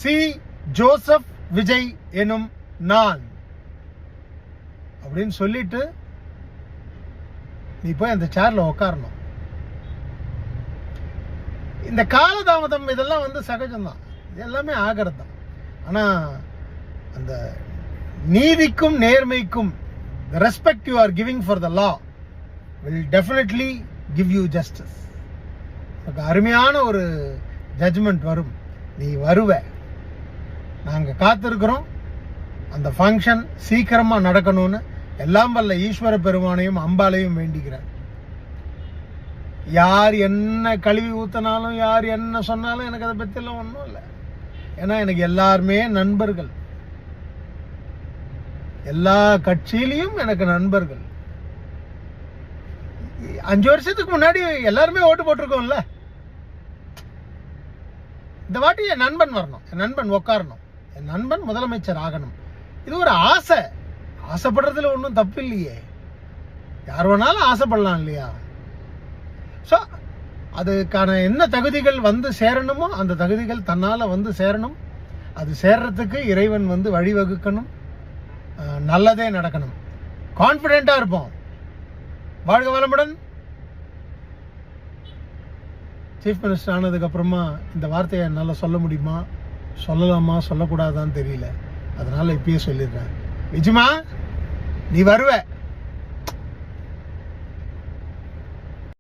C Joseph Vijay எனும் நான் அப்படின்னு சொல்லிட்டு நீ போய் அந்த சேர்ல உட்காரணும். இந்த காலதாமதம் இதெல்லாம் வந்து சகஜம்தான், இது எல்லாமே ஆகிறது தான். ஆனால் அந்த நீதிக்கும் நேர்மைக்கும் the respect you are giving for the law will definitely give you justice. அருமையான ஒரு ஜட்ஜ்மெண்ட் வரும், நீ வருவ. நாங்கள் காத்திருக்கிறோம். அந்த ஃபங்க்ஷன் சீக்கிரமாக நடக்கணும்னு எல்லாம் வல்ல ஈஸ்வர பெருமானையும் அம்பாலையும் வேண்டிக்கிறேன். யார் என்ன கழுவி ஊற்றினாலும் யார் என்ன சொன்னாலும் எனக்கு அதை பற்றிலாம் ஒன்றும் இல்லை. ஏன்னா எனக்கு எல்லாருமே நண்பர்கள், எல்லா கட்சியிலையும் எனக்கு நண்பர்கள். 5 வருஷத்துக்கு முன்னாடி எல்லாருமே ஓட்டு போட்டிருக்கோம்ல. இந்த வாட்டி என் நண்பன் வரணும், என் நண்பன் உட்காரணும், என் நண்பன் முதலமைச்சர் ஆகணும். இது ஒரு ஆசை. ஆசைப்படுறதுல ஒன்றும் தப்பு இல்லையே, யார் வேணாலும் ஆசைப்படலாம் இல்லையா? ஸோ அதுக்கான என்ன தகுதிகள் வந்து சேரணுமோ அந்த தகுதிகள் தன்னால் வந்து சேரணும். அது சேர்றதுக்கு இறைவன் வந்து வழிவகுக்கணும். நல்லதே நடக்கணும். கான்ஃபிடென்ட்டாக இருப்போம். வாழ்க வளமுடன். சீஃப் மினிஸ்டர் ஆனதுக்கப்புறமா இந்த வார்த்தையை என்னால் சொல்ல முடியுமா, சொல்லலாமா, சொல்லக்கூடாதான்னு தெரியல. அதனால் இப்பயே சொல்லிடுறேன். நிஜமா நீ வருவ.